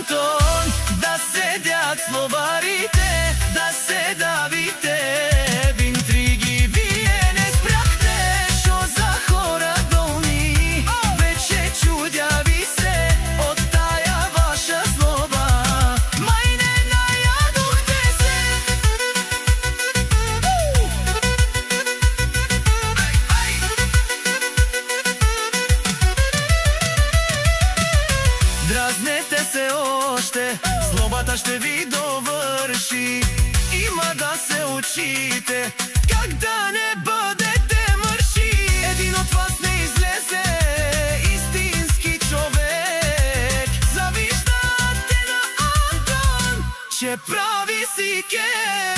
Антон, да седят словарите, да се давите. Интриги вие не спряхте, шо за хора долни. Вече чудяви се от тая ваша злоба. Май не наядохте се. Дразнете се още, злобата ще ви довърши. Има да се учите как да не бъдете мърши. Един от вас не излезе истински човек. Завиждате на Антон, че прави си кек.